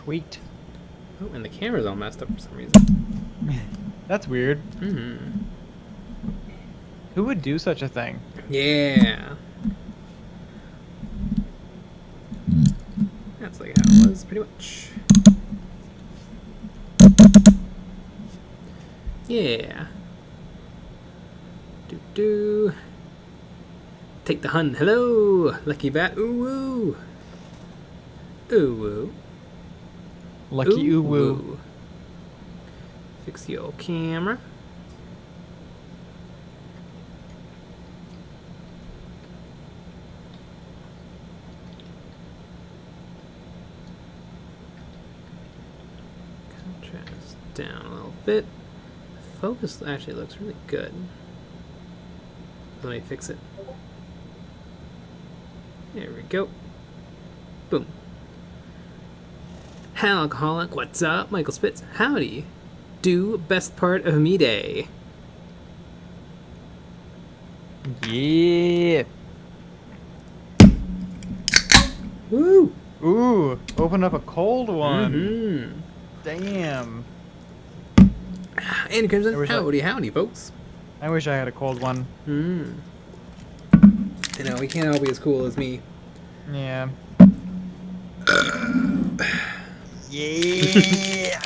Sweet. Oh, and the camera's all messed up for some reason. That's weird. Mm-hmm. Who would do such a thing? Yeah. That's like how it was, pretty much. Yeah. Do. Take the hunt. Hello, lucky bat. Ooh woo. Ooh woo. Lucky ooh woo. Fix the old camera. Contrast down a little bit. Focus actually looks really good. Let me fix it. There we go. Boom. Alcoholic, what's up? Michael Spitz, howdy. Do best part of me day. Yeah. Woo! Ooh, open up a cold one. Mm-hmm. Damn. Andy Crimson, wish howdy, folks. I wish I had a cold one. You know, we can't all be as cool as me. Yeah. Yeah.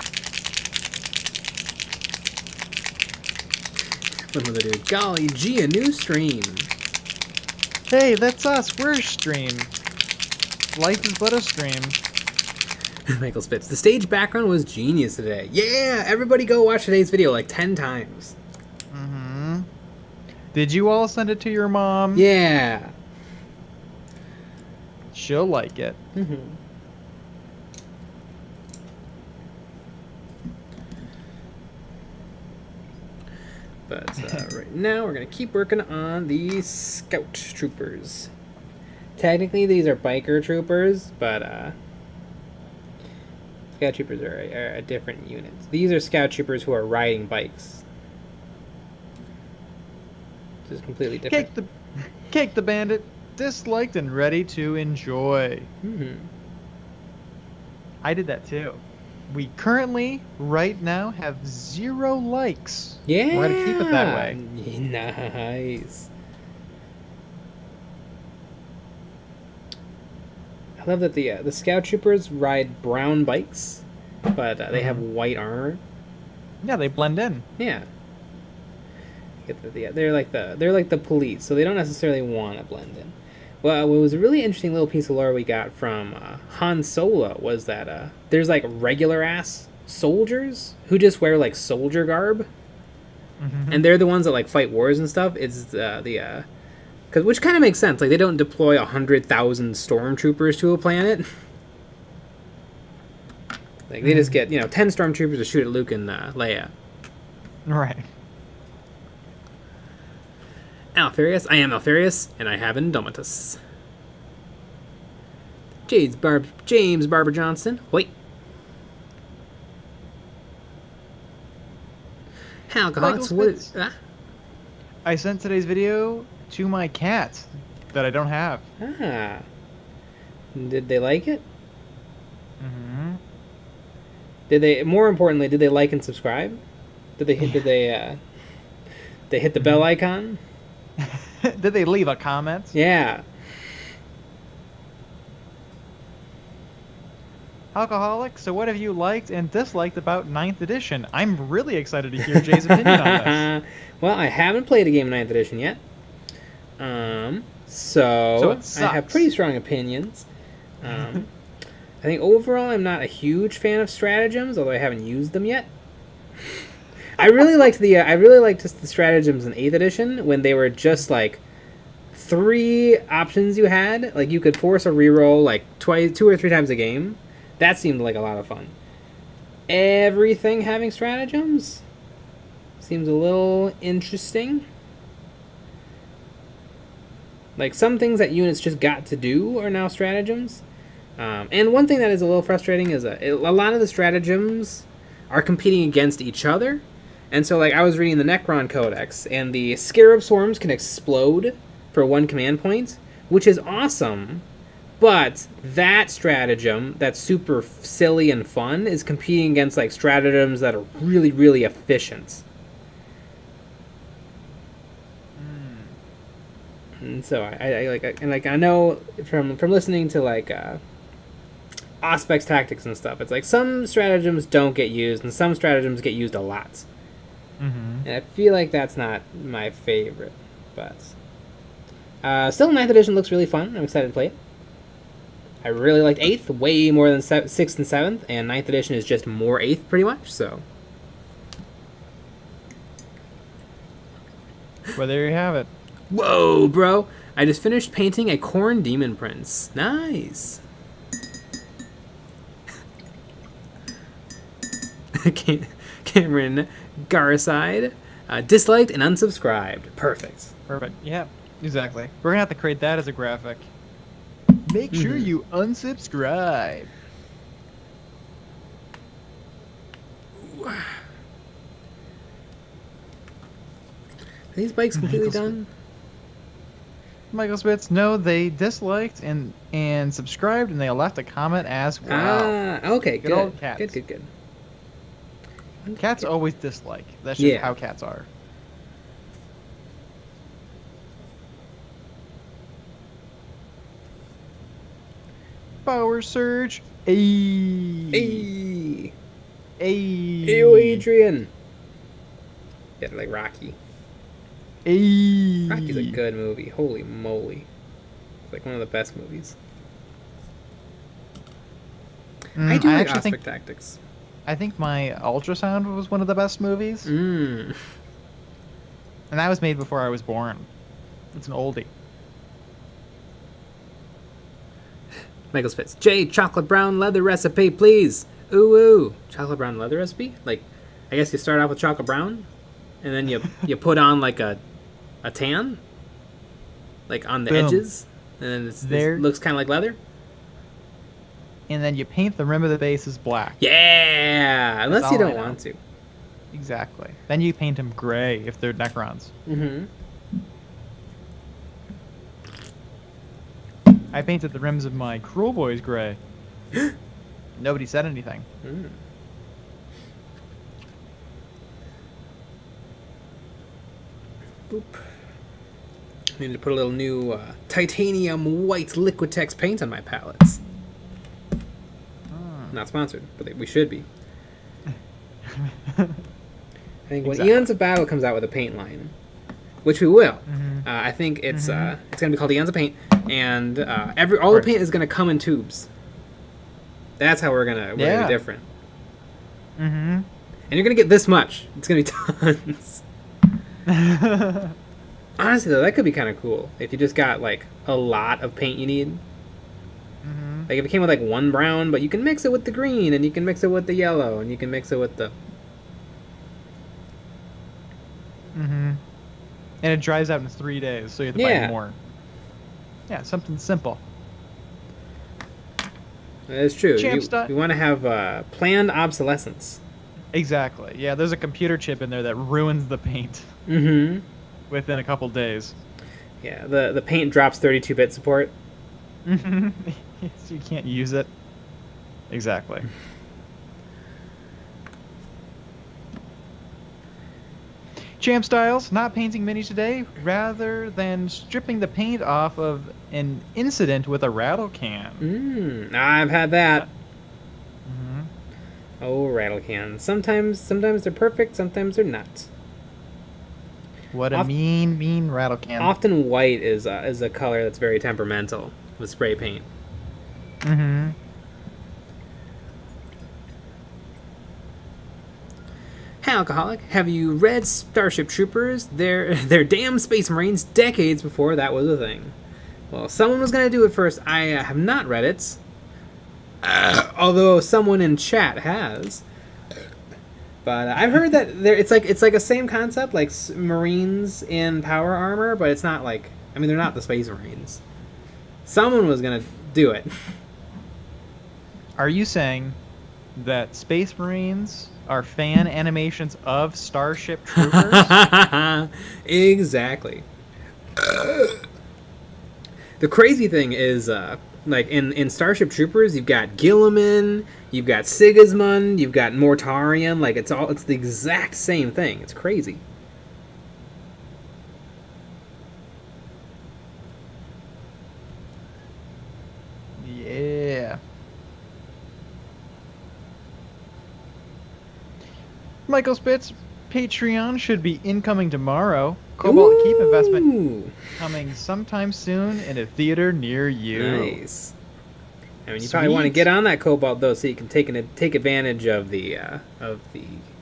What was I do? Golly gee, a new stream. Hey, that's us. We're stream. Life is but a stream. Michael Spitz, the stage background was genius today. Yeah, everybody go watch today's video like 10 times. Mm-hmm. Did you all send it to your mom? Yeah. She'll like it. Mm-hmm. But right now we're going to keep working on the Scout Troopers. Technically these are Biker Troopers, but Scout Troopers are a different unit. These are Scout Troopers who are riding bikes. This is completely different. Cake the Bandit, disliked and ready to enjoy. Mm-hmm. I did that too. We currently, right now, have 0 likes. Yeah. We're gonna keep it that way. Nice. I love that the Scout Troopers ride brown bikes, but they have white armor. Yeah, they blend in. Yeah. They're like the police, so they don't necessarily want to blend in. Well, what was a really interesting little piece of lore we got from Han Solo was that there's like regular ass soldiers who just wear like soldier garb, and they're the ones that like fight wars and stuff. It's which kind of makes sense. Like they don't deploy 100,000 stormtroopers to a planet. Like they just get 10 stormtroopers to shoot at Luke and Leia. Right. Alfarius, I am Alfarius, and I have Indomitus. James Barber Johnson, wait. Alcoholics, what? I sent today's video to my cat that I don't have. Ah. Did they like it? Mm-hmm. More importantly, did they like and subscribe? Did they hit the bell icon? Did they leave a comment? Yeah. Alcoholic, so what have you liked and disliked about 9th edition? I'm really excited to hear Jay's opinion on this. Well, I haven't played a game in 9th edition yet. So it sucks. I have pretty strong opinions. I think overall I'm not a huge fan of stratagems, although I haven't used them yet. I really liked the stratagems in 8th edition when they were just like 3 options you had. Like you could force a reroll like 2 or 3 times a game. That seemed like a lot of fun. Everything having stratagems seems a little interesting. Like some things that units just got to do are now stratagems. And one thing that is a little frustrating is a lot of the stratagems are competing against each other. And so, like, I was reading the Necron Codex, and the Scarab Swarms can explode for 1 command point, which is awesome. But that stratagem that's super silly and fun is competing against like stratagems that are really, really efficient. And so I know from listening to like Auspex tactics and stuff, it's like some stratagems don't get used and some stratagems get used a lot. And I feel like that's not my favorite, but still 9th edition looks really fun. I'm excited to play it. I really liked 8th way more than 6th and 7th, and 9th edition is just more 8th pretty much, so. Well, there you have it. Whoa, bro! I just finished painting a Corn Demon Prince. Nice! Cameron Garside. Disliked and unsubscribed. Perfect. Perfect. Yeah, exactly. We're gonna have to create that as a graphic. Make sure you unsubscribe. Are these bikes completely done? Michael Spitz, no, they disliked and subscribed, and they left a comment as well. Okay, Good old cats. Good. Cats always dislike. That's just how cats are. Power surge. Hey. Ew, Adrian. Yeah, like Rocky. Rocky's a Hey. good movie. Holy moly. It's like one of the best movies. I do like Auspex Tactics. I think my Ultrasound was one of the best movies. And that was made before I was born. It's an oldie. Michael Spitz. Jay, chocolate brown leather recipe, please. Ooh. Chocolate brown leather recipe? Like, I guess you start off with chocolate brown, and then you put on like a tan, like on the edges, and then it looks kind of like leather. And then you paint the rim of the base as black. Yeah, unless you don't want to. Exactly. Then you paint them gray if they're Necrons. I painted the rims of my Cruel Boys gray. Nobody said anything. Boop. I need to put a little new titanium white Liquitex paint on my palettes. Not sponsored, but we should be. I think when Eons of Battle comes out with a paint line, which we will, I think it's going to be called Eons of Paint, and all the paint is going to come in tubes. That's how we're gonna be different. And you're gonna get this much. It's gonna be tons. Honestly, though, that could be kind of cool if you just got like a lot of paint you need. Like if it came with like one brown, but you can mix it with the green, and you can mix it with the yellow, and you can mix it with the. And it dries out in 3 days, so you have to buy more. Yeah, something simple. That's true. You want to have planned obsolescence. Exactly. Yeah, there's a computer chip in there that ruins the paint. Within a couple days. Yeah, the paint drops 32-bit support. So you can't use it. Exactly. Champ Styles, not painting minis today, rather than stripping the paint off of an incident with a rattle can. I've had that. Oh, rattle cans. Sometimes they're perfect, sometimes they're not. What a mean rattle can. Often white is a color that's very temperamental with spray paint. Hey, Alcoholic, have you read Starship Troopers? They're damn Space Marines decades before that was a thing. Well, someone was going to do it first. I have not read it. Although someone in chat has. But I've heard that it's like a same concept, like Marines in power armor, but it's not like... I mean, they're not the Space Marines. Someone was going to do it. Are you saying that Space Marines are fan animations of Starship Troopers? Exactly. The crazy thing is, Like in Starship Troopers, you've got Gilliman, you've got Sigismund, you've got Mortarion. Like it's the exact same thing. It's crazy. Yeah. Michael Spitz, Patreon should be incoming tomorrow. Cobalt Keep investment coming sometime soon in a theater near you. Nice. I mean, you probably want to get on that Cobalt though, so you can take advantage of the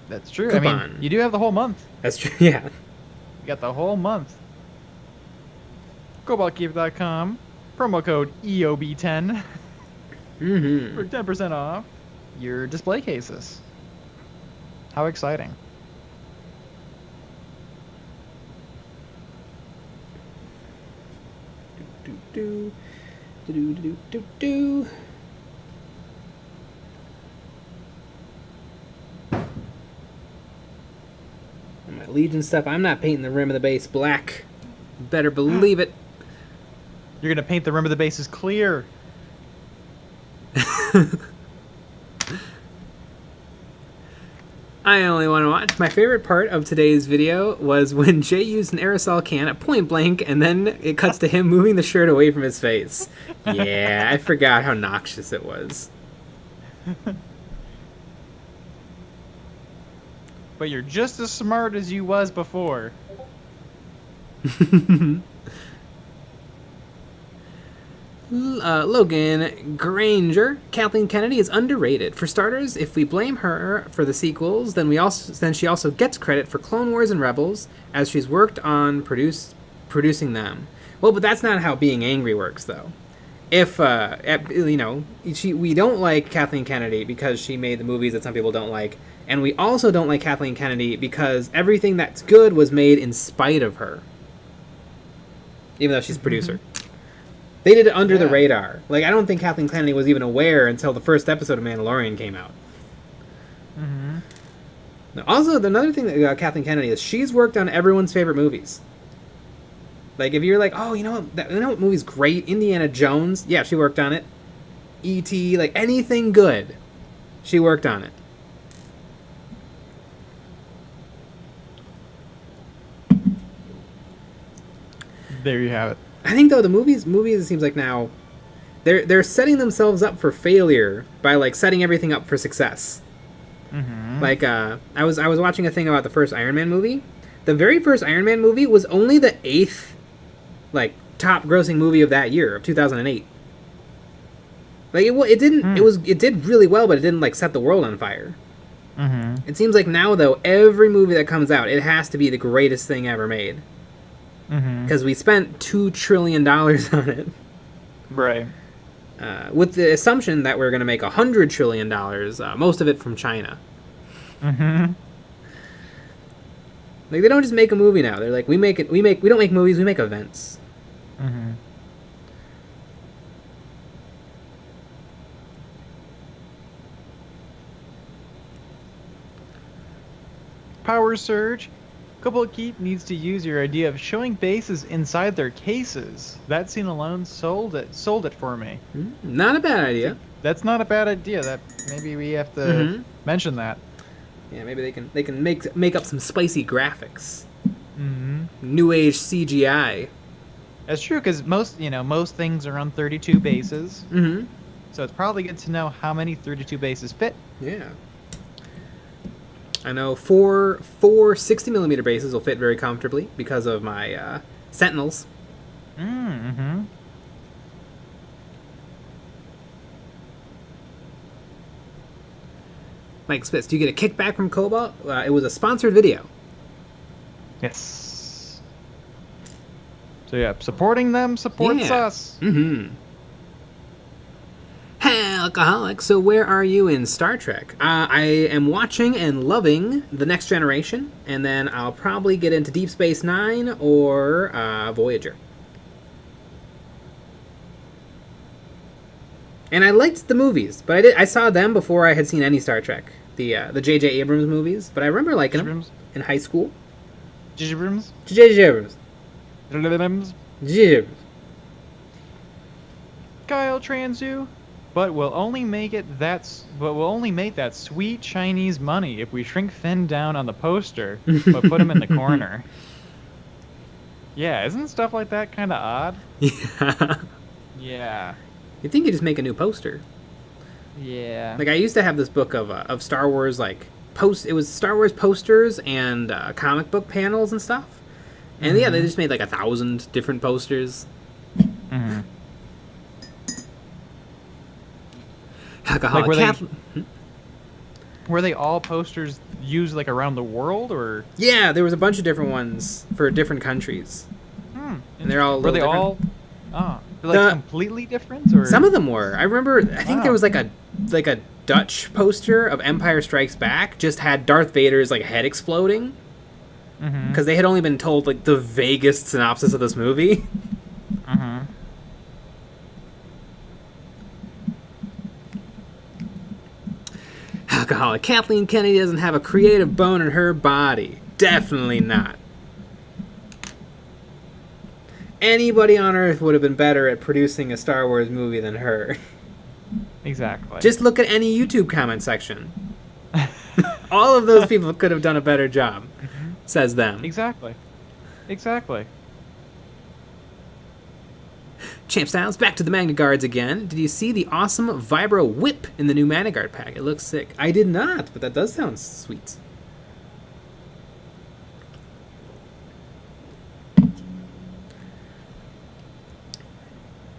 That's true. coupon. I mean, you do have the whole month. That's true. Yeah. You got the whole month. CobaltKeep.com. Promo code EOB10 for 10% off your display cases. How exciting. And my Legion stuff, I'm not painting the rim of the base black. Better believe it. You're going to paint the rim of the bases clear. I only want to watch. My favorite part of today's video was when Jay used an aerosol can at point blank, and then it cuts to him moving the shirt away from his face. Yeah, I forgot how noxious it was. But you're just as smart as you was before. Logan Granger, Kathleen Kennedy is underrated. For starters, if we blame her for the sequels, then she also gets credit for Clone Wars and Rebels, as she's worked on producing them. Well, but that's not how being angry works, though. If we don't like Kathleen Kennedy because she made the movies that some people don't like, and we also don't like Kathleen Kennedy because everything that's good was made in spite of her, even though she's producer. They did it under the radar. Like, I don't think Kathleen Kennedy was even aware until the first episode of Mandalorian came out. Now, also, another thing about Kathleen Kennedy is she's worked on everyone's favorite movies. Like, if you're like, oh, you know what movie's great? Indiana Jones. Yeah, she worked on it. E.T., like, anything good, she worked on it. There you have it. I think though the movies it seems like now they're setting themselves up for failure by like setting everything up for success. Like I was watching a thing about the first Iron Man movie. The very first Iron Man movie was only the 8th like top grossing movie of that year, of 2008. Like it did really well, but it didn't like set the world on fire. It seems like now though every movie that comes out, it has to be the greatest thing ever made. Because we spent $2 trillion on it. Right. With the assumption that we're going to make $100 trillion, most of it from China. Like, they don't just make a movie now. They're like, we don't make movies, we make events. Power Surge. Cobalt Keep needs to use your idea of showing bases inside their cases. That scene alone sold it for me. Not a bad idea. That's not a bad idea. That maybe we have to mention that. Yeah, maybe they can make up some spicy graphics. New age CGI. That's true, because most things are on 32 bases. So it's probably good to know how many 32 bases fit. Yeah. I know four 60mm bases will fit very comfortably because of my Sentinels. Mike Spitz, do you get a kickback from Cobalt? It was a sponsored video. Yes. So yeah, supporting them supports us. Alcoholic, so where are you in Star Trek? I am watching and loving The Next Generation, and then I'll probably get into Deep Space Nine or Voyager. And I liked the movies, but I saw them before I had seen any Star Trek. The J.J. Abrams movies, but I remember liking them in high school. J.J. Abrams? J.J. Abrams. Abrams? J.J. Abrams. Kyle Transu, but we'll only make that sweet Chinese money if we shrink Finn down on the poster, but put him in the corner. Yeah, isn't stuff like that kind of odd? Yeah. Yeah. You think you just make a new poster? Yeah. Like I used to have this book of Star Wars It was Star Wars posters and comic book panels and stuff. And yeah, they just made like 1,000 different posters. Mm-hmm. Alcoholic were they all posters used like around the world, or? Yeah, there was a bunch of different ones for different countries. And they're all were they different. all? Oh, they're like completely different, or? Some of them were. I remember. I think there was like a Dutch poster of Empire Strikes Back. Just had Darth Vader's like head exploding. Because they had only been told like the vaguest synopsis of this movie. Alcoholic Kathleen Kennedy doesn't have a creative bone in her body. Definitely not. Anybody on Earth would have been better at producing a Star Wars movie than her. Exactly. Just look at any YouTube comment section. All of those people could have done a better job, says them. Exactly. Champ Styles, back to the Magna Guards again. Did you see the awesome Vibro Whip in the new Magna Guard pack? It looks sick. I did not, but that does sound sweet.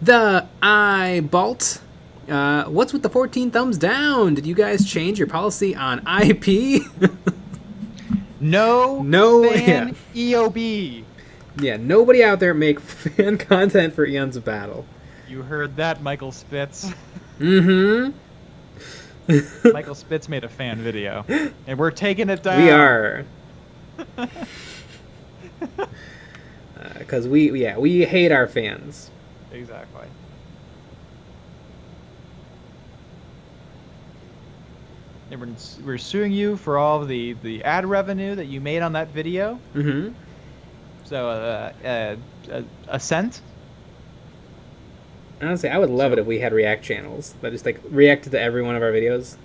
The Eyebolt. What's with the 14 thumbs down? Did you guys change your policy on IP? No fan EOB. Yeah, nobody out there make fan content for Eons of Battle. You heard that, Michael Spitz. Mm-hmm. Michael Spitz made a fan video, and we're taking it down. We are. Because we hate our fans. Exactly. And we're suing you for all of the ad revenue that you made on that video. Mm-hmm. So, a cent? Honestly, I would love it if we had react channels that just like reacted to every one of our videos.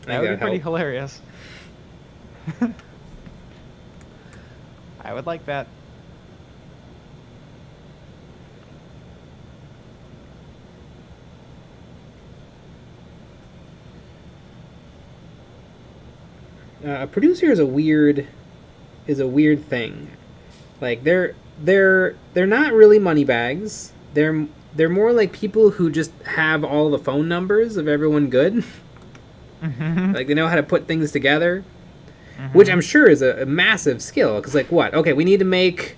That would be pretty hilarious. I would like that. A producer is a weird thing. Like they're not really money bags. They're more like people who just have all the phone numbers of everyone good. Like they know how to put things together, which I'm sure is a massive skill. Because like what? Okay, we need to make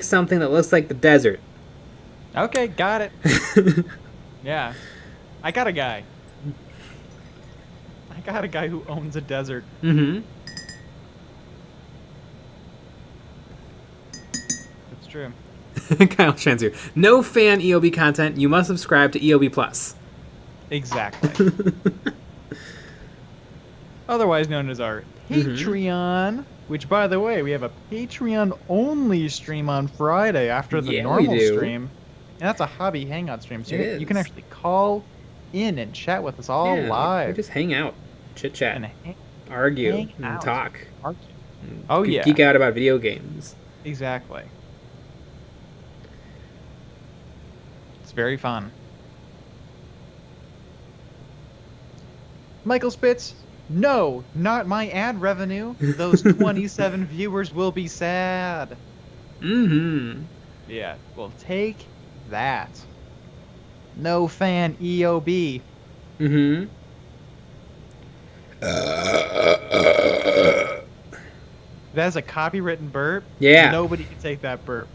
something that looks like the desert. Okay, got it. Yeah, I got a guy. Who owns a desert. Mm-hmm. That's true. Kyle Shanzu. No fan EOB content. You must subscribe to EOB Plus. Exactly. Otherwise known as our Patreon, which, by the way, we have a Patreon-only stream on Friday after the normal stream. And that's a hobby hangout stream, so you can actually call in and chat with us all live. We just hang out, chit-chat, and argue, and talk. Geek out about video games. Exactly. It's very fun. Michael Spitz, no, not my ad revenue. Those 27 viewers will be sad. Mm-hmm. Yeah, well, take that. No fan EOB. Mm-hmm. That's a copywritten burp. Yeah. Nobody can take that burp.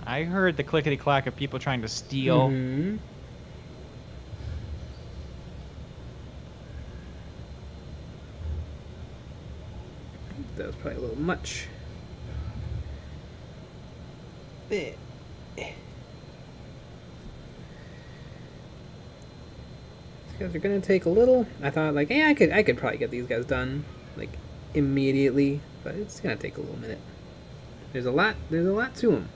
I heard the clickety-clack of people trying to steal. Mm-hmm. That was probably a little much. These guys are gonna take a little. I thought like, I could probably get these guys done like immediately, but it's gonna take a little minute. There's a lot to them.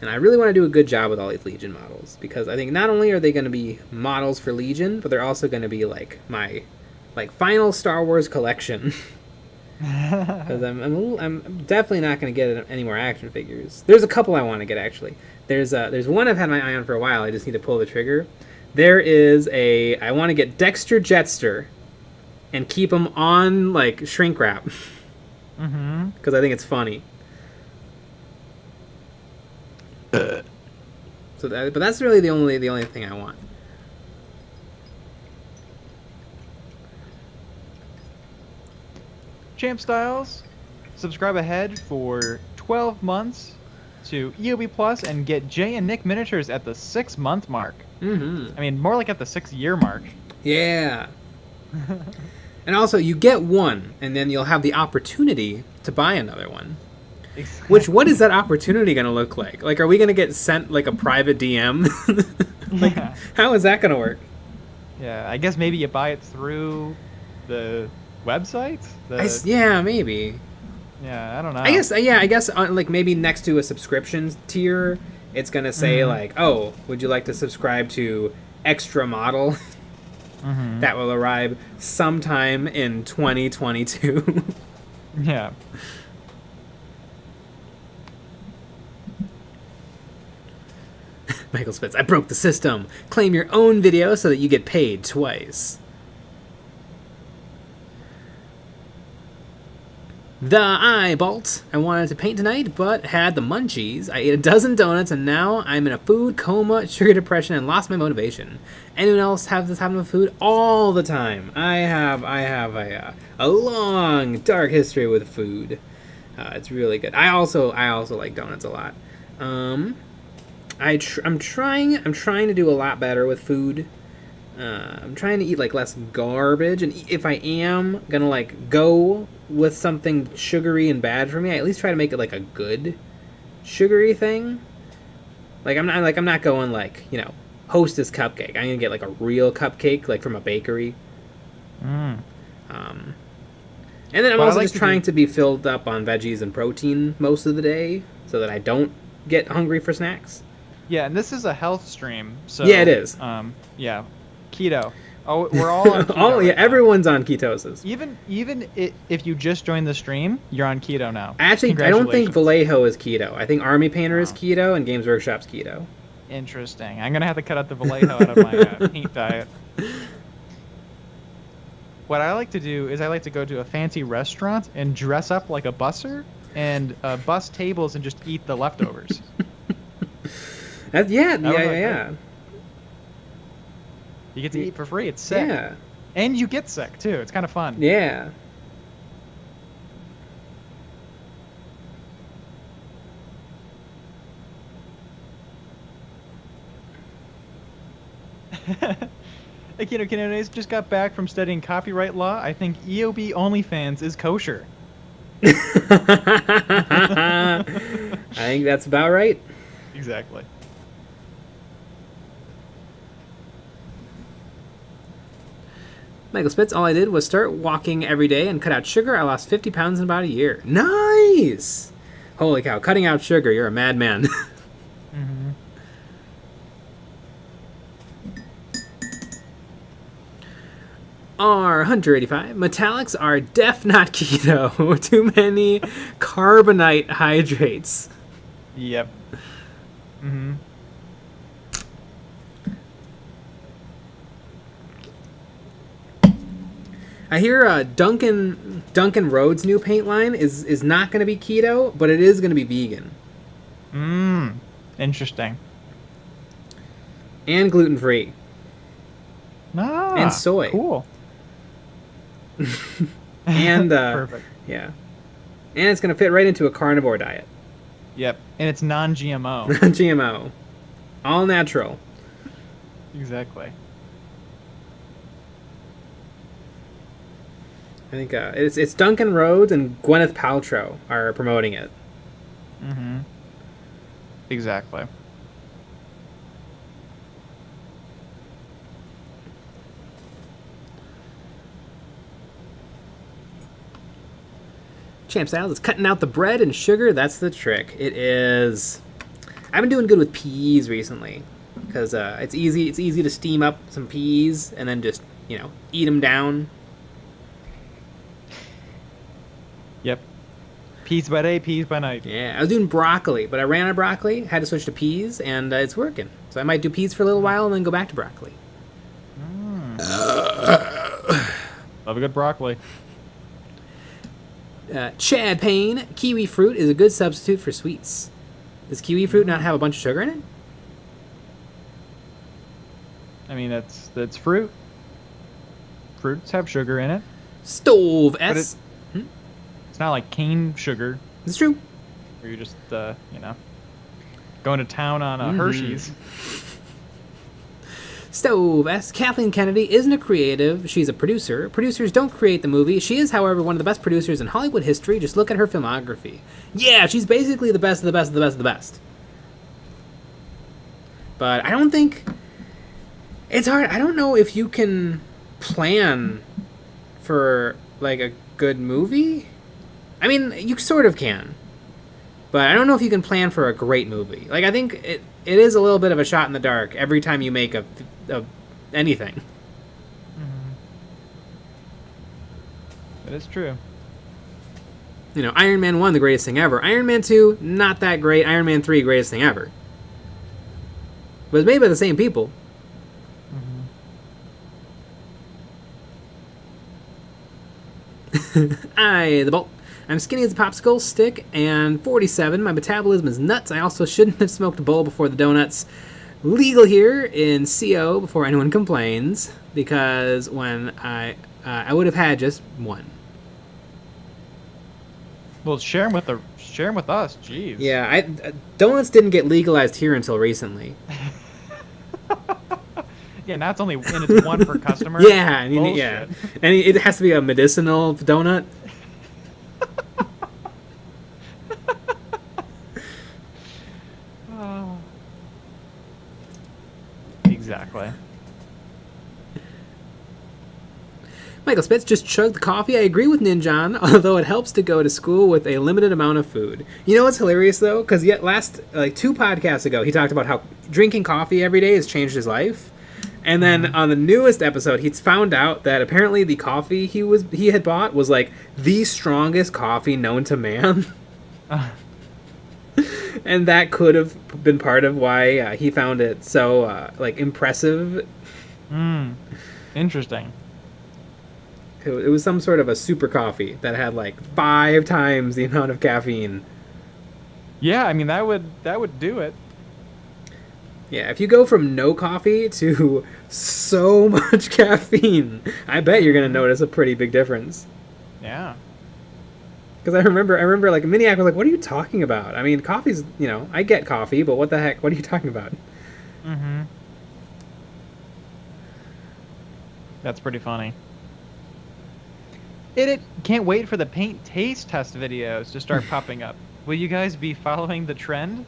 And I really want to do a good job with all these Legion models, because I think not only are they going to be models for Legion, but they're also going to be like my final Star Wars collection. Because I'm definitely not going to get any more action figures. There's a couple I want to get, actually. There's one I've had my eye on for a while. I just need to pull the trigger. I want to get Dexter Jetster and keep him on like shrink wrap. Because I think it's funny. But that's really the only thing I want. Champ Styles, subscribe ahead for 12 months to EOB Plus and get Jay and Nick miniatures at the 6-month mark. I mean, more like at the 6-year mark. Yeah. And also, you get one, and then you'll have the opportunity to buy another one. Exactly. What is that opportunity going to look like? Like, are we going to get sent like a private DM? Like, yeah. How is that going to work? Yeah, I guess maybe you buy it through the website. Yeah, maybe. Yeah, I don't know. I guess like maybe next to a subscription tier, it's going to say like, oh, would you like to subscribe to extra model? That will arrive sometime in 2022. Yeah. Michael Spitz, I broke the system. Claim your own video so that you get paid twice. The Eyebolt. I wanted to paint tonight, but had the munchies. I ate a dozen donuts, and now I'm in a food coma, sugar depression, and lost my motivation. Anyone else have this happen with food? All the time. I have a long, dark history with food. It's really good. I also like donuts a lot. I'm trying to do a lot better with food. I'm trying to eat like less garbage, and if I am gonna like go with something sugary and bad for me, I at least try to make it like a good sugary thing. Like I'm not going like, Hostess cupcake. I'm gonna get like a real cupcake like from a bakery. And then I'm also just trying to be filled up on veggies and protein most of the day so that I don't get hungry for snacks. Yeah, and this is a health stream, so yeah, it is. Yeah, keto. Oh, we're all on keto. Oh yeah, everyone's on ketosis. Even if you just joined the stream, you're on keto now. Actually, I don't think Vallejo is keto. I think Army Painter is keto and Games Workshop's keto. Interesting. I'm gonna have to cut out the Vallejo out of my paint diet. What I like to do is I like to go to a fancy restaurant and dress up like a busser and bus tables and just eat the leftovers. Yeah. You get to eat for free. It's sick. Yeah. And you get sick, too. It's kind of fun. Yeah. Akito Kinones just got back from studying copyright law. I think EOB OnlyFans is kosher. I think that's about right. Exactly. Michael Spitz, all I did was start walking every day and cut out sugar. I lost 50 pounds in about a year. Nice! Holy cow, cutting out sugar, you're a madman. R Hunter 85. Metallics are def not keto. Too many carbonite hydrates. Yep. I hear Duncan Rhodes' new paint line is not going to be keto, but it is going to be vegan. Interesting. And gluten-free. And soy. Cool. And perfect. Yeah. And it's going to fit right into a carnivore diet. Yep. And it's non-GMO. Non-GMO. All natural. Exactly. I think it's Duncan Rhodes and Gwyneth Paltrow are promoting it. Exactly. Champ Salad is cutting out the bread and sugar. That's the trick. It is. I've been doing good with peas recently because it's easy. It's easy to steam up some peas and then just eat them down. Yep. Peas by day, peas by night. Yeah, I was doing broccoli, but I ran out of broccoli, had to switch to peas, and it's working. So I might do peas for a little while and then go back to broccoli. Love a good broccoli. Chad Payne, kiwi fruit is a good substitute for sweets. Does kiwi fruit not have a bunch of sugar in it? I mean, that's fruit. Fruits have sugar in it. Stove S. It's not like cane sugar. It's true. Where you're just, going to town on Hershey's. Stove S. Kathleen Kennedy isn't a creative. She's a producer. Producers don't create the movie. She is, however, one of the best producers in Hollywood history. Just look at her filmography. Yeah, she's basically the best of the best of the best of the best. But I don't think... It's hard. I don't know if you can plan for, like, a good movie. I mean, you sort of can. But I don't know if you can plan for a great movie. Like, I think it is a little bit of a shot in the dark every time you make anything. That is true. Iron Man 1, the greatest thing ever. Iron Man 2, not that great. Iron Man 3, greatest thing ever. But it's made by the same people. The Bolt. I'm skinny as a popsicle stick and 47. My metabolism is nuts. I also shouldn't have smoked a bowl before the donuts. Legal here in CO before anyone complains, because when I would have had just one. Well, share them with us. Jeez. Yeah, donuts didn't get legalized here until recently. Yeah, now it's only and it's one per customer. Yeah, yeah, and it has to be a medicinal donut. Exactly. Michael Spitz just chugged the coffee. I agree with Ninjan, although it helps to go to school with a limited amount of food. You know what's hilarious, though? Because two podcasts ago, he talked about how drinking coffee every day has changed his life. And then on the newest episode, he's found out that apparently the coffee he had bought was like the strongest coffee known to man. And that could have been part of why he found it so impressive. Interesting. It was some sort of a super coffee that had like 5 times the amount of caffeine. Yeah, I mean that would do it. Yeah, if you go from no coffee to so much caffeine, I bet you're gonna notice a pretty big difference. Yeah. Because I remember like Miniac was like, "What are you talking about? I mean, coffee's, I get coffee, but what the heck? What are you talking about?" That's pretty funny. It can't wait for the paint taste test videos to start popping up. Will you guys be following the trend?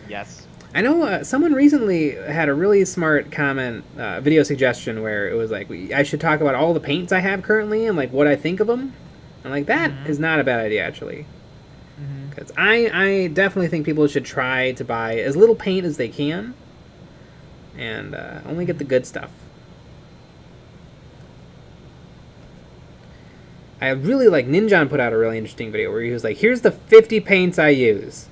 Yes. I know someone recently had a really smart comment, video suggestion where it was like, I should talk about all the paints I have currently and like what I think of them. And like that is not a bad idea actually. Because I definitely think people should try to buy as little paint as they can and only get the good stuff. I really like Ninjan put out a really interesting video where he was like, here's the 50 paints I use.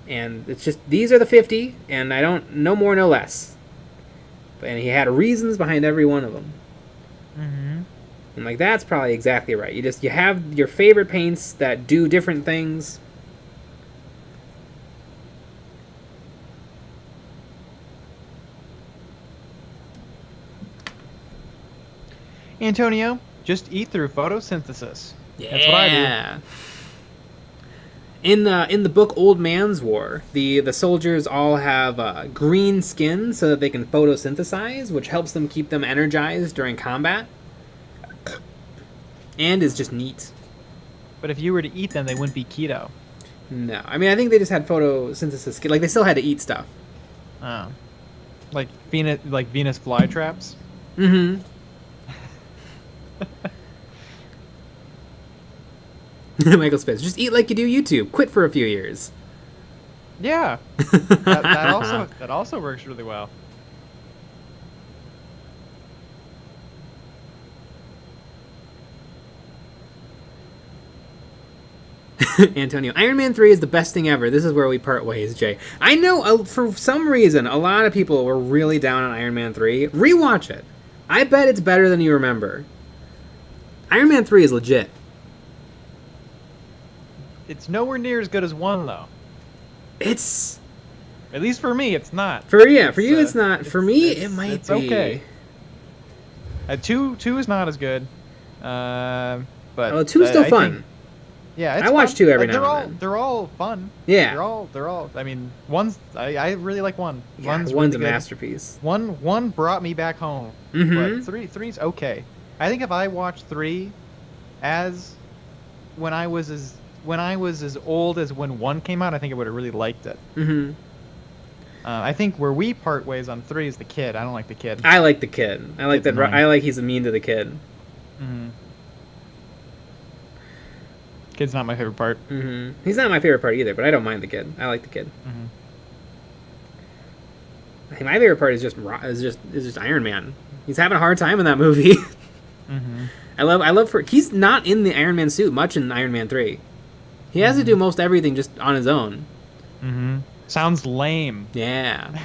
And it's just, these are the 50, and I don't, no more, no less. And he had reasons behind every one of them. And like, that's probably exactly right. You have your favorite paints that do different things. Antonio, just eat through photosynthesis. Yeah. That's what I do. In the book Old Man's War, the soldiers all have green skin so that they can photosynthesize, which helps them keep them energized during combat. And is just neat. But if you were to eat them, they wouldn't be keto. No. I mean, I think they just had photosynthesis skin. Like, they still had to eat stuff. Oh. Like Venus flytraps? Michael Spitz. Just eat like you do YouTube. Quit for a few years. Yeah. that also works really well. Antonio, Iron Man 3 is the best thing ever. This is where we part ways, Jay. I know, for some reason, a lot of people were really down on Iron Man 3. Rewatch it. I bet it's better than you remember. Iron Man 3 is legit. It's nowhere near as good as 1, though. It's... At least for me, it's not. For you, it's not. For me, it might be. It's okay. 2 is not as good. But... Oh, 2 is still fun. Yeah, it's I watch fun. 2 every now and then. They're all fun. Yeah. They're all. I mean, I really like 1. Yeah, one's really a masterpiece. 1 brought me back home. But 3's okay. I think if I watched 3 as when I was as old as when 1 came out, I think I would have really liked it. I think where we part ways on 3 is the kid. I don't like the kid. I like the kid. I like that. I like he's mean to the kid. Kid's not my favorite part. He's not my favorite part either, but I don't mind the kid. I like the kid. I think my favorite part is just Iron Man. He's having a hard time in that movie. I love he's not in the Iron Man suit much in Iron Man 3. He has to do most everything just on his own. Sounds lame. Yeah.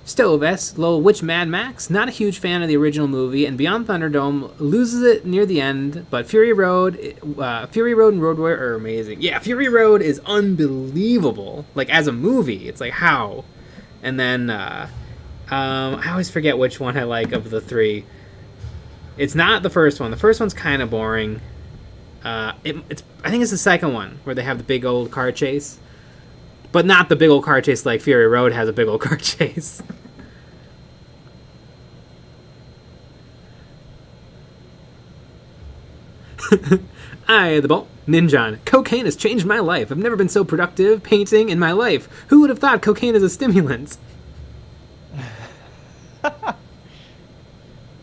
Stove S, lol, which Mad Max? Not a huge fan of the original movie, and Beyond Thunderdome loses it near the end, but Fury Road and Road Warrior are amazing. Yeah, Fury Road is unbelievable. Like, as a movie, it's like, how? And then, I always forget which one I like of the 3. It's not the first one. The first one's kind of boring. I think it's the second one, where they have the big old car chase. But not the big old car chase like Fury Road has a big old car chase. The ball. Ninjan. Cocaine has changed my life. I've never been so productive painting in my life. Who would have thought cocaine is a stimulant?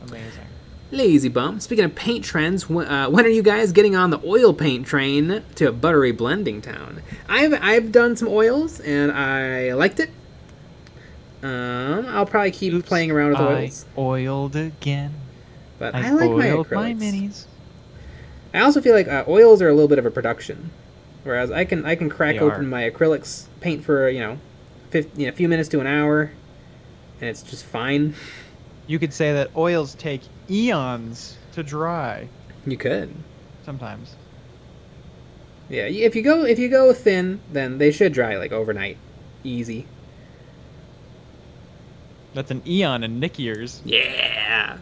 Amazing. Lazy bum. Speaking of paint trends, when are you guys getting on the oil paint train to buttery blending town? I've done some oils and I liked it. I'll probably keep playing around with oils. Oiled again. But I like my acrylics. My minis. I also feel like oils are a little bit of a production, whereas I can crack open my acrylics, paint for a few minutes to an hour, and it's just fine. You could say that oils take eons to dry. You could. Sometimes. Yeah, if you go thin, then they should dry like overnight, easy. That's an eon in Nick years. Yeah.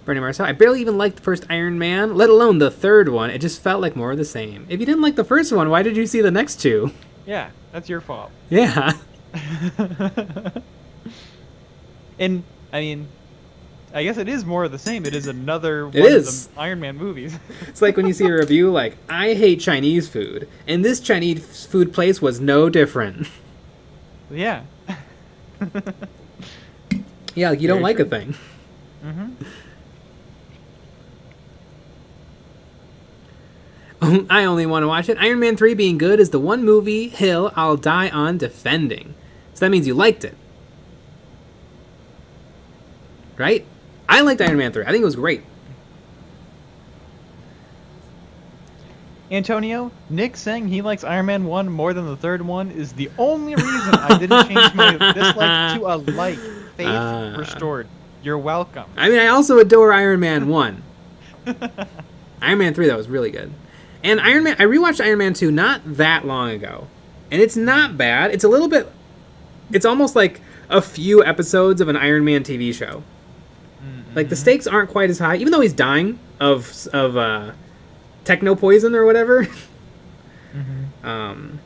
Bernie Marcel, I barely even liked the first Iron Man, let alone the third one. It just felt like more of the same. If you didn't like the first one, why did you see the next 2? Yeah, that's your fault. Yeah. And, I mean, I guess it is more of the same. It is another one of the Iron Man movies. It's like when you see a review like, I hate Chinese food, and this Chinese food place was no different. Yeah. Yeah, like you don't like a thing. I only want to watch it. Iron Man 3 being good is the one movie hill I'll die on defending. So that means you liked it. Right? I liked Iron Man 3. I think it was great. Antonio, Nick saying he likes Iron Man 1 more than the third one is the only reason I didn't change my dislike to a like. Faith restored. You're welcome. I mean, I also adore Iron Man 1. Iron Man 3, that was really good. And I rewatched Iron Man 2 not that long ago. And it's not bad. It's a little bit... It's almost like a few episodes of an Iron Man TV show. Like, the stakes aren't quite as high, even though he's dying of techno poison or whatever. And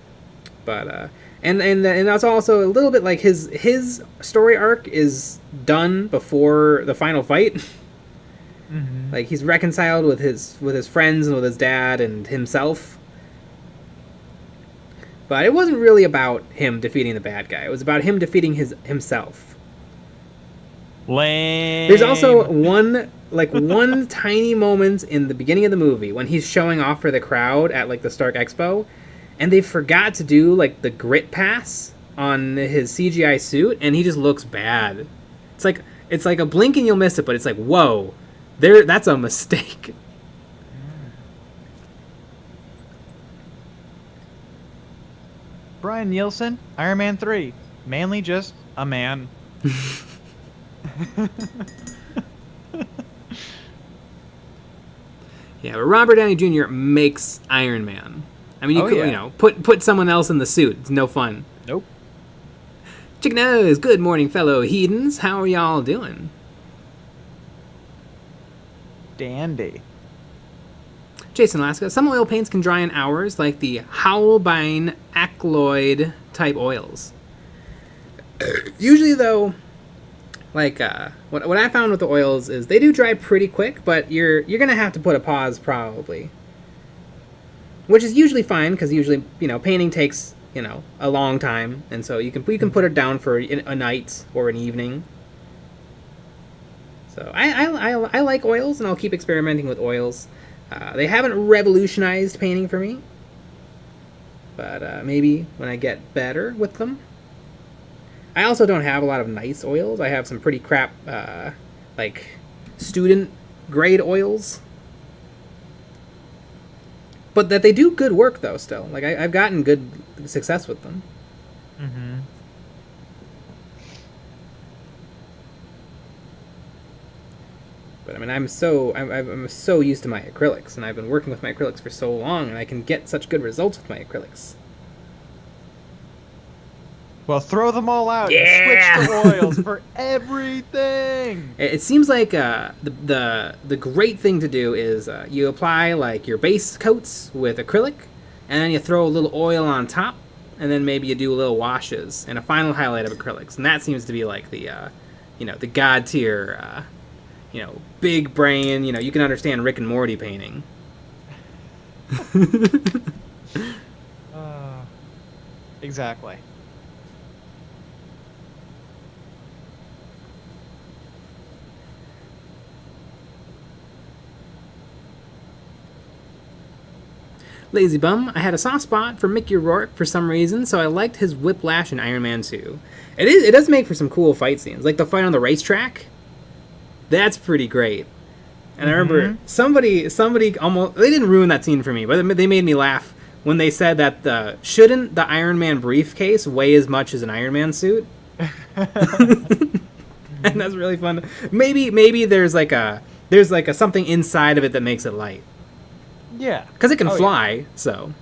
that's also a little bit like his story arc is done before the final fight. Like, he's reconciled with his friends and with his dad and himself. But it wasn't really about him defeating the bad guy. It was about him defeating himself. Lame. There's also one tiny moment in the beginning of the movie when he's showing off for the crowd at like the Stark Expo, and they forgot to do like the grit pass on his CGI suit, and he just looks bad. It's like a blink and you'll miss it, but it's like, whoa, that's a mistake. Brian Nielsen, Iron Man 3, mainly just a man. Yeah, but Robert Downey Jr. makes Iron Man. I mean, you know, put someone else in the suit. It's no fun. Nope. Chicken Nose, good morning, fellow heathens. How are y'all doing? Dandy. Jason Alaska, some oil paints can dry in hours, like the Howlbein Acloid type oils. Usually, though, like what I found with the oils is they do dry pretty quick, but you're gonna have to put a pause probably, which is usually fine because usually painting takes a long time, and so you can put it down for a night or an evening. So I like oils, and I'll keep experimenting with oils. They haven't revolutionized painting for me, but maybe when I get better with them. I also don't have a lot of nice oils. I have some pretty crap, like, student-grade oils. But that they do good work, though, still. Like, I've gotten good success with them. Mm-hmm. But, I mean, I'm so used to my acrylics, and I've been working with my acrylics for so long, and I can get such good results with my acrylics. Well, throw them all out. Yeah! And switch to oils for everything. It seems like the great thing to do is you apply like your base coats with acrylic, and then you throw a little oil on top, and then maybe you do little washes and a final highlight of acrylics, and that seems to be like the the god tier, big brain. You can understand Rick and Morty painting. Exactly. Lazy Bum, I had a soft spot for Mickey Rourke for some reason, so I liked his whiplash in Iron Man 2. It does make for some cool fight scenes, like the fight on the racetrack. That's pretty great. And I remember somebody almost, they didn't ruin that scene for me, but they made me laugh when they said that shouldn't the Iron Man briefcase weigh as much as an Iron Man suit? And that's really fun. Maybe there's like a something inside of it that makes it light. Yeah, because it can fly. So,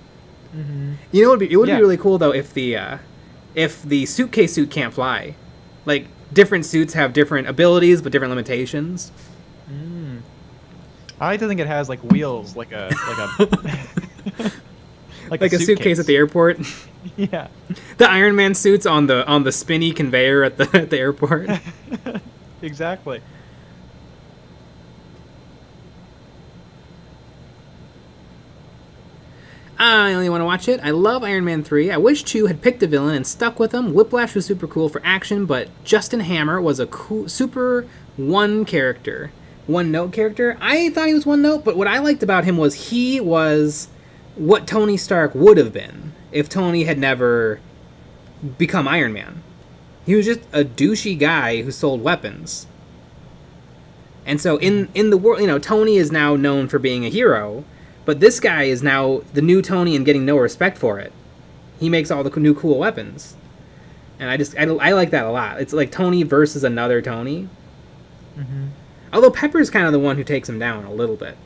Mm-hmm. it would be really cool though if the suitcase suit can't fly. Like different suits have different abilities but different limitations. I like to think it has like wheels, like a like a suitcase at the airport. Yeah, the Iron Man suits on the spinny conveyor at the airport. Exactly. I only want to watch it. I love Iron Man 3. I wish Chew had picked a villain and stuck with him. Whiplash was super cool for action, but Justin Hammer was a cool, super one-note character. I thought he was one note, but what I liked about him was he was what Tony Stark would have been if Tony had never become Iron Man. He was just a douchey guy who sold weapons. And so in the world, Tony is now known for being a hero, but this guy is now the new Tony and getting no respect for it. He makes all the new cool weapons. And I like that a lot. It's like Tony versus another Tony. Mm-hmm. Although Pepper's kind of the one who takes him down a little bit.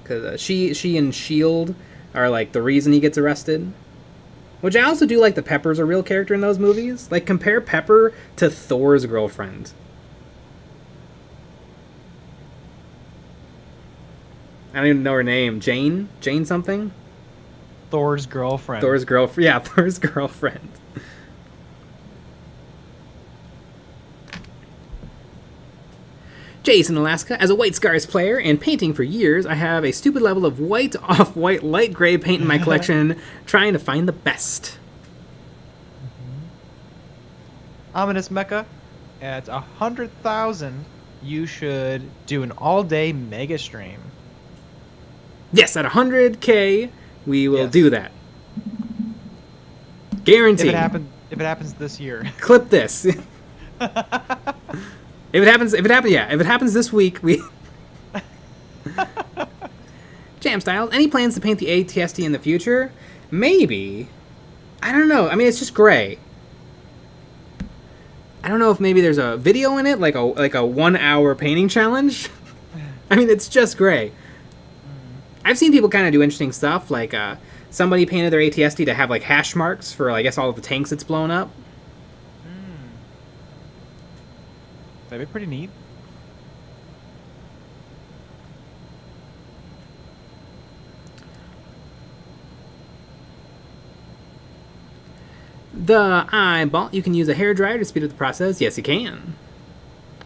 Because she and S.H.I.E.L.D. are like the reason he gets arrested. Which I also do like that Pepper's a real character in those movies. Like compare Pepper to Thor's girlfriend. I don't even know her name. Jane something? Thor's girlfriend. Yeah, Thor's girlfriend. Jason, Alaska. As a White Scars player and painting for years, I have a stupid level of white, off-white, light gray paint in my collection, trying to find the best. Ominous Mecha, at 100,000, you should do an all-day mega stream. Yes, at 100K, we will do that. Guaranteed. If it happens this year. Clip this. If it happens this week, we. Jam Styles, any plans to paint the ATST in the future? Maybe. I don't know. I mean, it's just gray. I don't know if maybe there's a video in it, like a 1 hour painting challenge. I mean, it's just gray. I've seen people kind of do interesting stuff, like somebody painted their ATST to have like hash marks for, I guess, all of the tanks it's blown up. That'd be pretty neat. The eyeball, you can use a hairdryer to speed up the process. Yes, you can.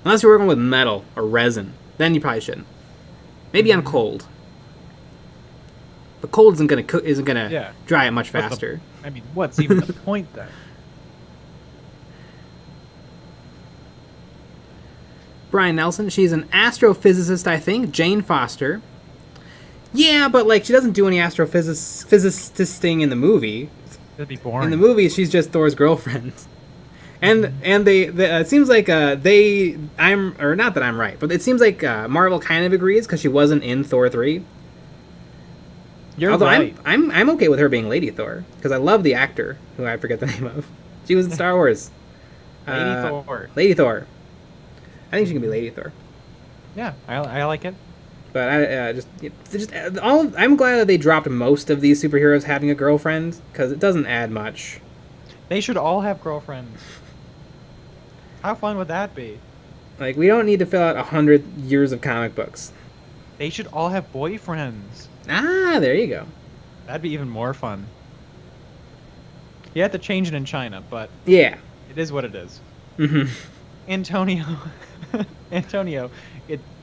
Unless you're working with metal or resin, then you probably shouldn't. Maybe on cold. But cold isn't gonna dry it much faster. What's even the point then? Brian Nelson, she's an astrophysicist, I think. Jane Foster. Yeah, but like she doesn't do any astrophysicist in the movie. That'd be boring. In the movie, she's just Thor's girlfriend. And they it seems like not that I'm right, but it seems like Marvel kind of agrees because she wasn't in Thor 3. Although right. I'm okay with her being Lady Thor because I love the actor who I forget the name of. She was in Star Wars. Lady Thor. I think she can be Lady Thor. Yeah, I like it. But I'm glad that they dropped most of these superheroes having a girlfriend because it doesn't add much. They should all have girlfriends. How fun would that be? Like, we don't need to fill out 100 years of comic books. They should all have boyfriends. Ah, there you go. That'd be even more fun. You have to change it in China, but yeah, it is what it is. Mm-hmm. Antonio,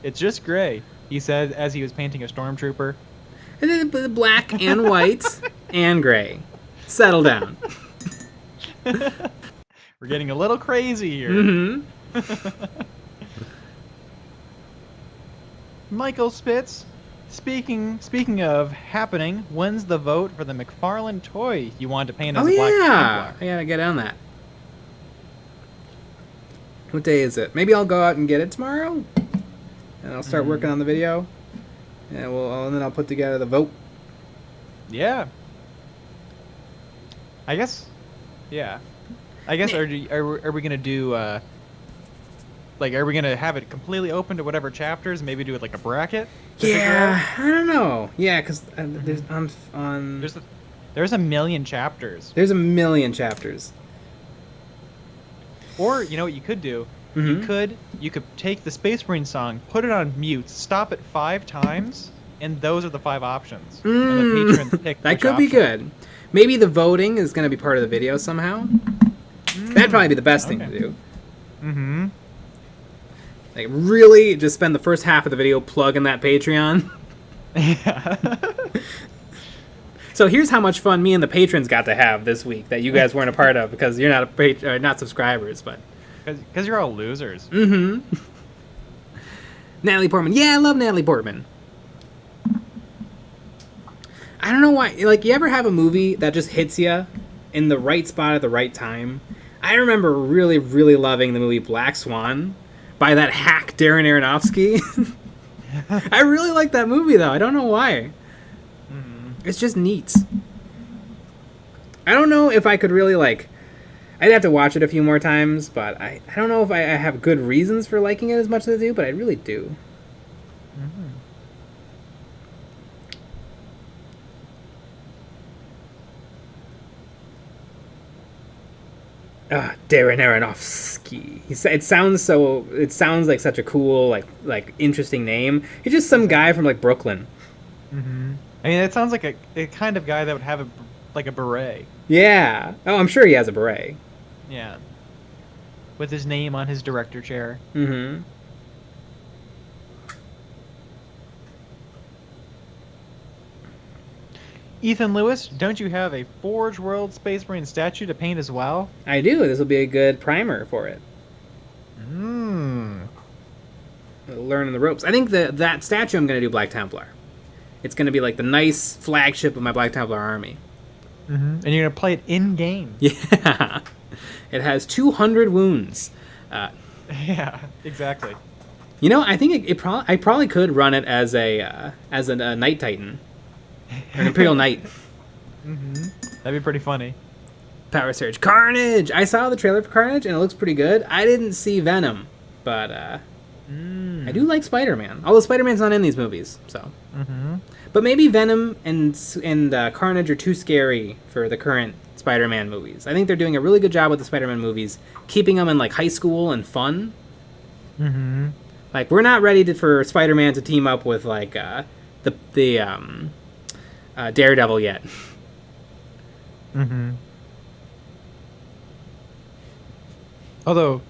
it's just gray. He said as he was painting a stormtrooper. And then the black and white and gray. Settle down. We're getting a little crazy here. Mm-hmm. Michael Spitz, speaking of happening, when's the vote for the McFarlane toy you wanted to paint as a black? I gotta get on that. What day is it? Maybe I'll go out and get it tomorrow, and I'll start working on the video, and then I'll put together the vote. Yeah. I guess. Yeah. I guess. Are we gonna do? Are we gonna have it completely open to whatever chapters? Maybe do it like a bracket. Yeah, I don't know. Yeah, because there's a million chapters. There's a million chapters. Or you know what you could do? Mm-hmm. You could take the Space Marine song, put it on mute, stop it 5 times, and those are the 5 options. And the patrons pick that could be good. Maybe the voting is going to be part of the video somehow. That'd probably be the best thing to do. Mm-hmm. Like, really just spend the first half of the video plugging that Patreon. Yeah. So here's how much fun me and the patrons got to have this week that you guys weren't a part of because you're not subscribers, but because you're all losers. Mm-hmm. Natalie Portman. Yeah, I love Natalie Portman. I don't know why. Like, you ever have a movie that just hits you in the right spot at the right time? I remember really, really loving the movie Black Swan by that hack Darren Aronofsky. I really like that movie, though. I don't know why. It's just neat. I don't know if I could really, I'd have to watch it a few more times, but I don't know if I have good reasons for liking it as much as I do, but I really do. Darren Aronofsky. It sounds like such a cool, like interesting name. He's just some guy from Brooklyn. Mm-hmm. I mean, it sounds like a kind of guy that would have a beret. Yeah. Oh, I'm sure he has a beret. Yeah. With his name on his director chair. Mm-hmm. Ethan Lewis, don't you have a Forge World Space Marine statue to paint as well? I do. This will be a good primer for it. Learning the ropes. I think that statue I'm going to do Black Templar. It's going to be like the nice flagship of my Black Templar army. And you're going to play it in-game. Yeah. It has 200 wounds. Yeah, exactly. You know, I think I probably could run it as a Knight Titan. Or an Imperial Knight. That'd be pretty funny. Power Surge. Carnage! I saw the trailer for Carnage, and it looks pretty good. I didn't see Venom, but I do like Spider-Man. Although Spider-Man's not in these movies, so. But maybe Venom and Carnage are too scary for the current Spider-Man movies. I think they're doing a really good job with the Spider-Man movies, keeping them in like high school and fun. Like, we're not ready for Spider-Man to team up with like the Daredevil yet. Although,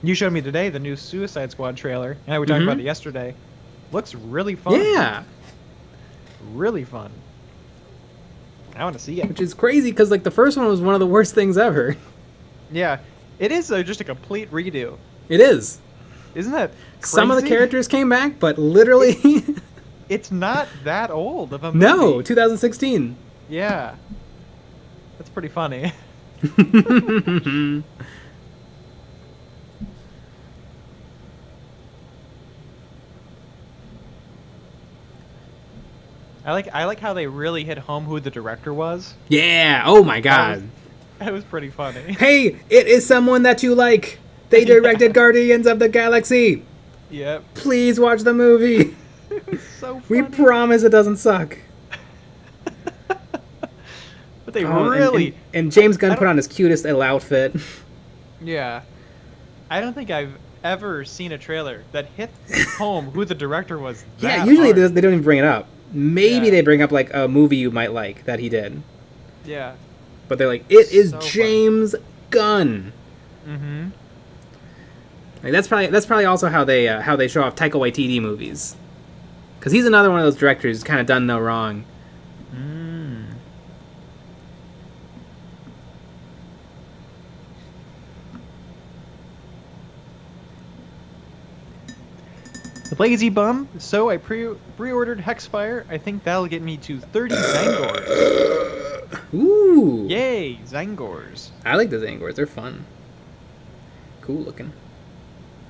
you showed me today the new Suicide Squad trailer, and I was talking about it yesterday. Looks really fun. Yeah. Really fun. I want to see it. Which is crazy, because like the first one was one of the worst things ever. Yeah. It is just a complete redo. It is. Isn't that crazy? Some of the characters came back, but literally... It's not that old of a movie. No, 2016. Yeah. That's pretty funny. I like how they really hit home who the director was. Yeah. Oh my god. That was pretty funny. Hey, it is someone that you like. They directed Guardians of the Galaxy. Yep. Please watch the movie. So funny. We promise it doesn't suck. But they really... And James Gunn put on his cutest little outfit. Yeah. I don't think I've ever seen a trailer that hit home who the director was. Yeah, usually they don't even bring it up. Maybe they bring up like a movie you might like that he did. Yeah. But they're like, it is So James Gunn. Like, that's probably also how they show off Taika Waititi movies. Because he's another one of those directors who's kind of done no wrong. The Lazy Bum. So I pre-ordered Hexfire. I think that'll get me to 30 Zangors. Ooh. Yay, Zangors. I like the Zangors. They're fun. Cool looking.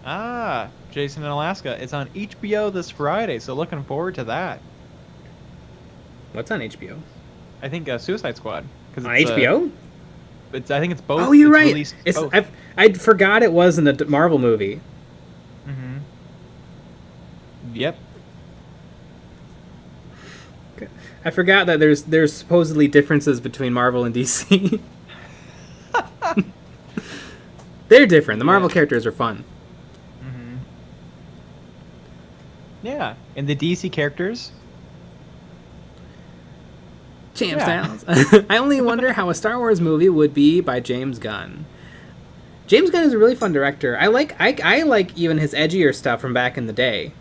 Ah, Jason in Alaska. It's on HBO this Friday, so looking forward to that. What's on HBO? I think Suicide Squad. On HBO? I think it's both. Oh, you're right. I forgot it wasn't a Marvel movie. Yep. I forgot that there's supposedly differences between Marvel and DC. They're different. The Marvel characters are fun. Yeah, and the DC characters. Champ styles. I only wonder how a Star Wars movie would be by James Gunn. James Gunn is a really fun director. I like even his edgier stuff from back in the day.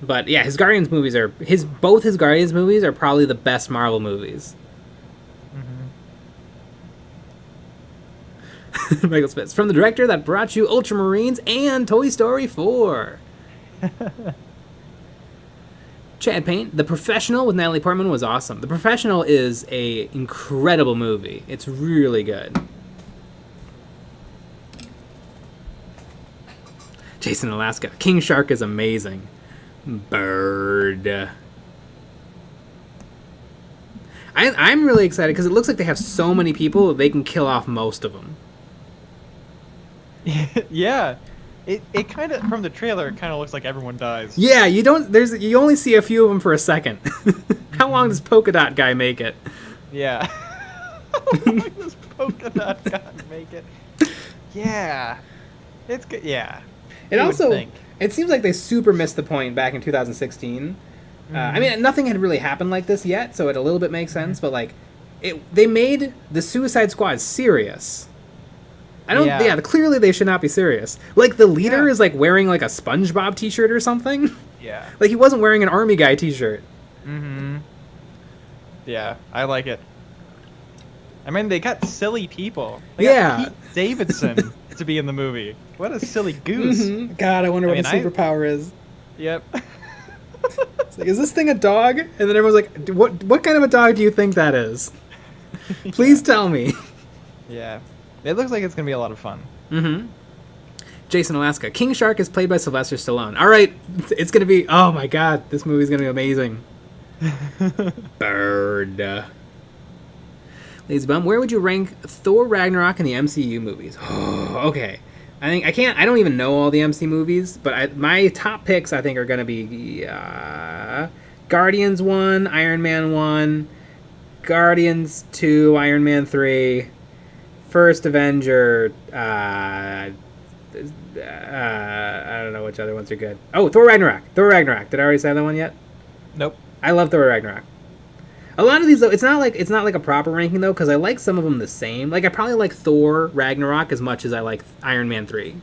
But yeah, his Guardians movies are both his Guardians movies are probably the best Marvel movies. Michael Spitz, from the director that brought you Ultramarines and Toy Story 4. Chad Payne, The Professional with Natalie Portman was awesome. The Professional is a incredible movie. It's really good. Jason in Alaska, King Shark is amazing. Bird. I'm really excited because it looks like they have so many people that they can kill off most of them. Yeah. It kind of, from the trailer, it kind of looks like everyone dies. Yeah, you only see a few of them for a second. How long does Polka Dot Guy make it? Yeah. How long does Polka Dot Guy make it? Yeah. It's good. Yeah. It seems like they super missed the point back in 2016. I mean, nothing had really happened like this yet, so it a little bit makes sense. But like, they made the Suicide Squad serious. Clearly they should not be serious. Like, the leader is like wearing like a SpongeBob t-shirt or something. Yeah. Like, he wasn't wearing an Army Guy t-shirt. Mm-hmm. Yeah, I like it. I mean, they got silly people. They got Pete Davidson to be in the movie. What a silly goose. Mm-hmm. God, I wonder what his superpower is. Yep. It's like, is this thing a dog? And then everyone's like, what kind of a dog do you think that is? Please tell me. Yeah. It looks like it's going to be a lot of fun. Mm-hmm. Jason Alaska. King Shark is played by Sylvester Stallone. All right. It's going to be... Oh, my God. This movie's going to be amazing. Bird. Lazy Bum, where would you rank Thor Ragnarok in the MCU movies? Oh, okay. I don't even know all the MC movies, but my top picks, I think, are going to be Guardians 1, Iron Man 1, Guardians 2, Iron Man 3, First Avenger, I don't know which other ones are good. Oh, Thor Ragnarok. Thor Ragnarok. Did I already say that one yet? Nope. I love Thor Ragnarok. A lot of these, though, it's not like a proper ranking, though, because I like some of them the same. Like, I probably like Thor Ragnarok as much as I like Iron Man 3,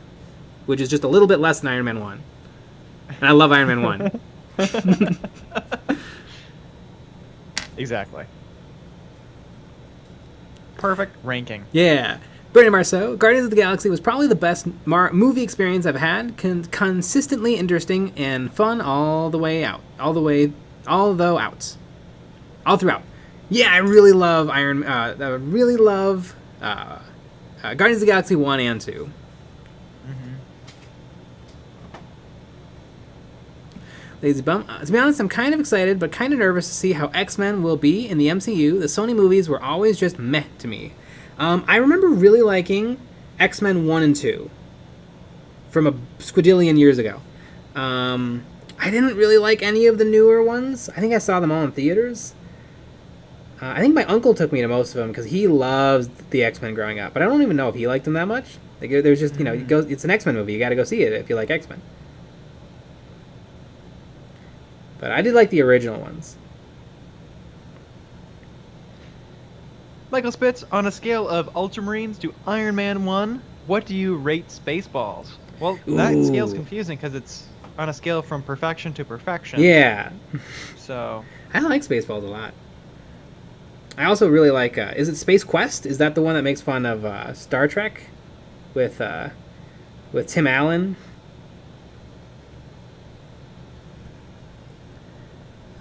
which is just a little bit less than Iron Man 1. And I love Iron Man 1. Exactly. Perfect ranking. Yeah. Brandon Marceau, Guardians of the Galaxy was probably the best movie experience I've had. Consistently interesting and fun all throughout. Yeah, I really love Guardians of the Galaxy 1 and 2. Mm-hmm. Lazy Bum. To be honest, I'm kind of excited, but kind of nervous to see how X-Men will be in the MCU. The Sony movies were always just meh to me. I remember really liking X-Men 1 and 2 from a squadillion years ago. I didn't really like any of the newer ones. I think I saw them all in theaters. I think my uncle took me to most of them because he loves the X-Men growing up. But I don't even know if he liked them that much. Like, there's just, it's an X-Men movie. You got to go see it if you like X-Men. But I did like the original ones. Michael Spitz, on a scale of Ultramarines to Iron Man 1, what do you rate Spaceballs? Well, that scale's confusing because it's on a scale from perfection to perfection. Yeah. So... I like Spaceballs a lot. I also really like... is it Space Quest? Is that the one that makes fun of Star Trek? With Tim Allen?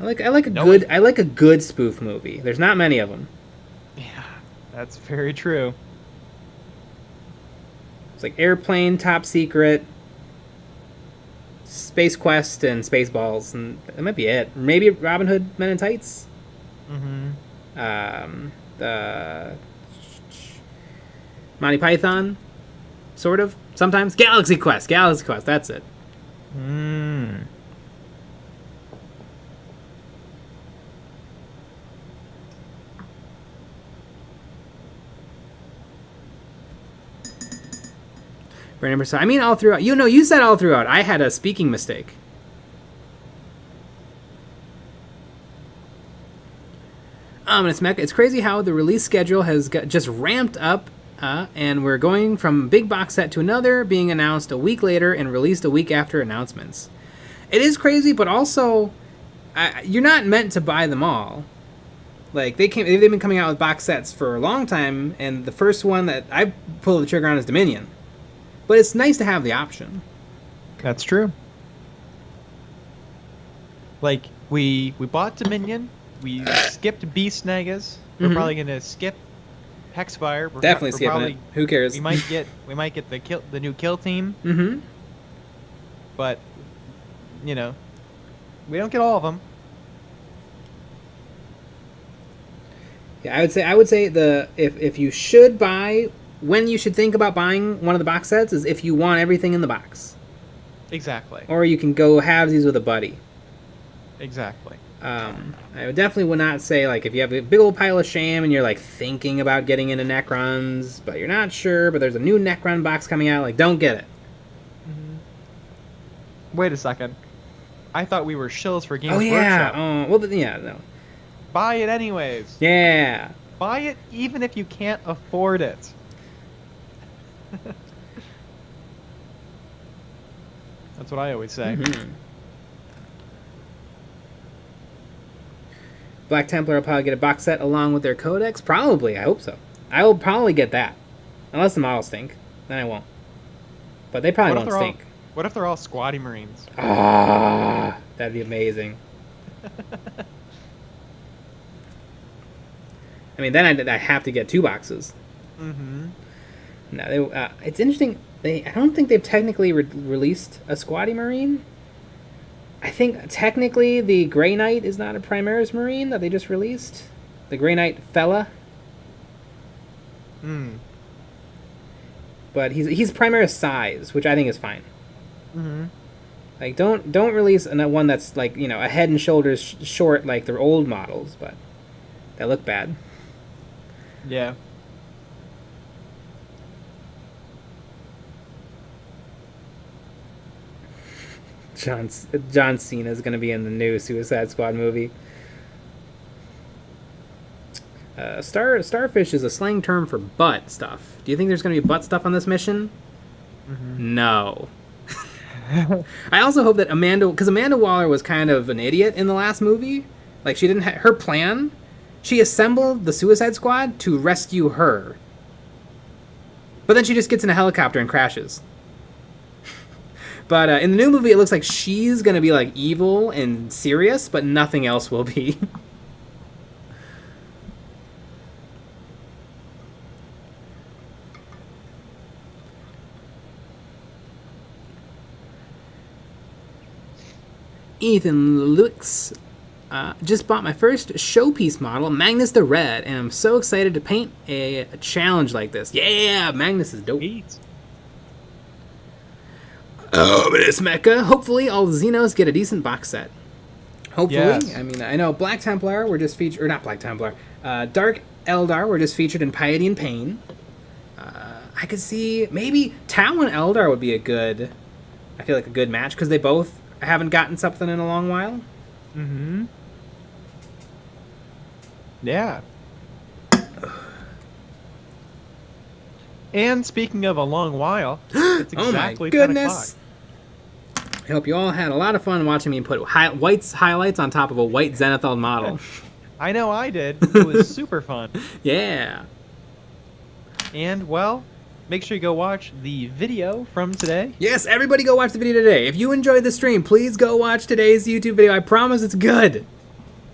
I like a good spoof movie. There's not many of them. Yeah, that's very true. It's like Airplane, Top Secret, Space Quest, and Spaceballs, and that might be it. Maybe Robin Hood Men in Tights. Mm-hmm. Monty Python, sort of. Sometimes Galaxy Quest. That's it. I mean, all throughout. You said all throughout. I had a speaking mistake. It's crazy how the release schedule has just ramped up, and we're going from big box set to another, being announced a week later and released a week after announcements. It is crazy, but also, you're not meant to buy them all. Like, they've been coming out with box sets for a long time, and the first one that I pulled the trigger on is Dominion. But it's nice to have the option. That's true. Like, we bought Dominion, we skipped Beast Nagas, we're probably gonna skip Hexfire. Definitely skipping it. Who cares? We might get the new Kill Team. Mm-hmm. But we don't get all of them. Yeah, I would say if you should buy. When you should think about buying one of the box sets is if you want everything in the box. Exactly. Or you can go halvesies with a buddy. Exactly. I definitely would not say, like, if you have a big old pile of shame and you're, like, thinking about getting into Necrons, but you're not sure, but there's a new Necron box coming out, like, don't get it. Mm-hmm. Wait a second. I thought we were shills for Games Workshop. Workshop. No. Buy it anyways. Yeah. Buy it even if you can't afford it. That's what I always say. Mm-hmm. Black Templar will probably get a box set along with their codex. Probably, I hope so. I will probably get that, unless the models stink. Then I won't. But they probably won't stink. What if they're all squatty marines? Ah, that'd be amazing. I mean, then I have to get 2 boxes. Mm-hmm. No, it's interesting. I don't think they've technically released a squatty marine. I think technically the Grey Knight is not a Primaris marine that they just released. The Grey Knight fella. Hmm. But he's Primaris size, which I think is fine. Mm-hmm. Like, don't release one that's like, you know, a head and shoulders short like their old models, but that look bad. Yeah. John Cena is going to be in the new Suicide Squad movie. Starfish is a slang term for butt stuff. Do you think there's going to be butt stuff on this mission? Mm-hmm. No. I also hope that because Amanda Waller was kind of an idiot in the last movie. Like, she didn't her plan. She assembled the Suicide Squad to rescue her. But then she just gets in a helicopter and crashes. But in the new movie, it looks like she's going to be, like, evil and serious, but nothing else will be. Ethan Lewix just bought my first showpiece model, Magnus the Red, and I'm so excited to paint a challenge like this. Yeah, Magnus is dope. Oh, but it's Mecha. Hopefully all the Xenos get a decent box set. Hopefully. Yes. I mean, I know Black Templar were just featured, or not Black Templar, Dark Eldar were just featured in Piety and Pain. I could see maybe Tau and Eldar would be a good match, because they both haven't gotten something in a long while. Mm-hmm. Yeah. And speaking of a long while, it's exactly oh my goodness! I hope you all had a lot of fun watching me put white's highlights on top of a white Zenithal model. I know I did. It was super fun. Yeah. And, well, make sure you go watch the video from today. Yes, everybody go watch the video today. If you enjoyed the stream, please go watch today's YouTube video. I promise it's good.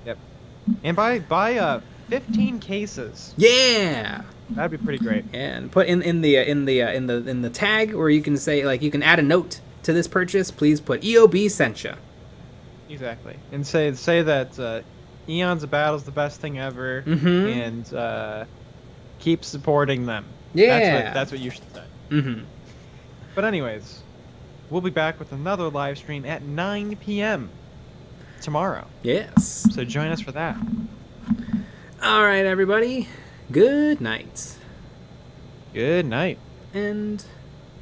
Yep. And buy 15 cases. Yeah. That'd be pretty great. And put in the tag where you can say, like, you can add a note to this purchase. Please put EOB sent ya. Exactly. And say that Eons of Battle is the best thing ever, and keep supporting them. Yeah. That's what you should say. Mm-hmm. But anyways, we'll be back with another live stream at 9 p.m. tomorrow. Yes. So join us for that. All right, everybody. Good night. Good night. And